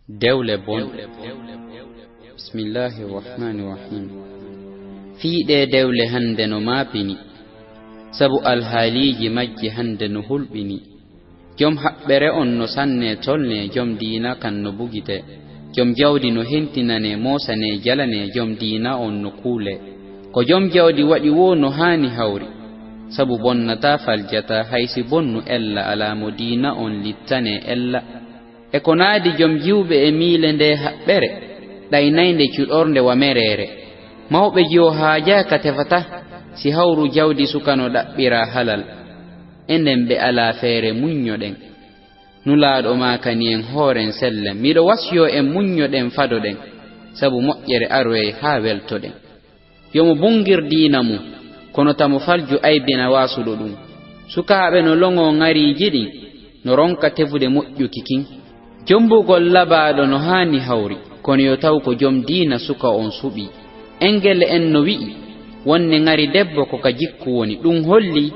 dewle bon. Bismillahir Rahmanir Rahim. Fiide dewle hande no mapini, sabu alhaliji majji hande no hulbini. Jom habbere on no sanne tolne, jom diina kan no bugite, jom jawdi no hentinane mosane jalane, jom diina on no kule. Ko jom jawdi wadi wo no hani hawri, sabu bonnata faljata haysi bonnu ella alamo diina on littane ella. E ko naadi jom jiwɓe e miile nde haɓɓere ɗaynayde cuɗornde wa merere. Mawɓe jiwo haajaka tefata si hawru jawdi sukano ɗaɓɓira halal. Enden ɓe ala feere muññoɗen, nulaaɗo makani en hooren sellen. Miɗo wasyo en muññoɗen fadoɗen, sabu moƴƴere aroye haa weltoɗen. Yomo bungir diina mum kono tamo falju aybina wasuɗo ɗum. Sukaaɓe no longo ŋariiji ɗin no ronka tefude moƴƴuki kin. Jombugol labaɗo no hani hawri, kono yo taw ko jom diina suka on suɓi. Engel en no wi'i wonne ŋari debbo ko ka jikku woni, ɗum holli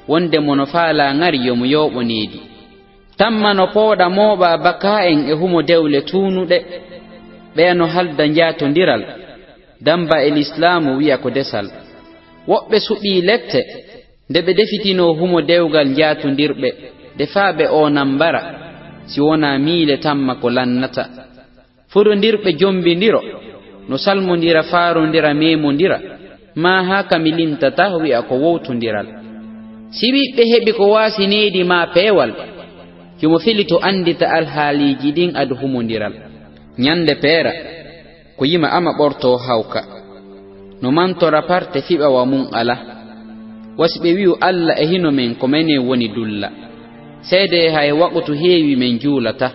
wonde mono faala ŋari yomo yoɓoneedi. Tamma no pooɗa mooɓa baka en e humo dewle tuunuɗe, ɓe no halda njaatondiral, damba e l'islamu wi'a ko desal. Woɓɓe suɓi lette nde ɓe defitino humo dewgal njaatondirɓe, defaaɓe o nambara si wona miile tamma ko lannata. Fuɗondirɓe jombindiro no salmondira faarondira memondira, ma ha kami lintata wi'a ko wowtondiral. Si ɓiɓɓe heɓi ko wasineedi ma peewal, yomo feli to andita alhaaliji ɗin adu humondiral. Nyande peera ko yima ama ɓorto hawka, no mantora parte fiɓawa mum ala. Wasi ɓe wi'u Allah e hino men ko mene woni dulla, seede hay waɓutu heewi men juulata.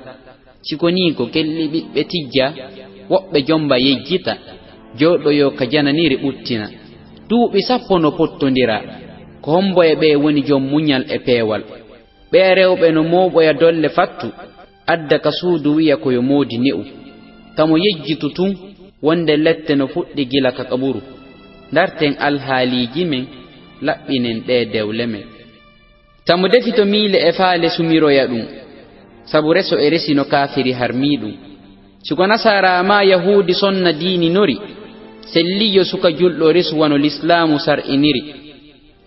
Sikoni ko kelli ɓiɓɓe tijja, woɓɓe jomba yejjita, joɗoyo ka jananiri ɓuttina. Duuɓi 10 no pottondira, ko homboye ɓe woni jom muñal e peewal. Ɓe rewɓe no mooɓoya dolle fattu, adda ka suudu wi'a koyo moodi ne'u. Tamo yejjitu tun wonde lette no fuɗɗi gila ka kaburu. Darten alhaaliji men, laɓɓinen ɗe dewle men. Tamo defito miile e faale sumiroya ɗum, sabu reso e resi no kafiri harmi ɗum. Suka nasara ma yahudi sonna diini nori, selliyo suka julɗo resu wano l'islamu sar'iniri.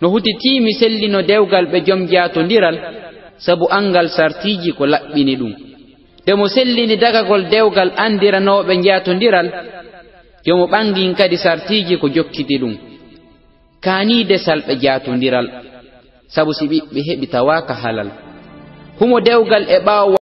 No hutitiimi sellino dewgal ɓe jom jaatondiral, sabu angal sartiji ko laɓɓini ɗum. Demo sellini dagagol dewgal andiranoɓe jaatondiral, yomo ɓangin kadi sartiji ko jokkiti ɗum. Kani desal ɓe jaatondiral, sabu si ɓiɓɓe heɓi tawaka halal. Humo dewgal e ɓaawo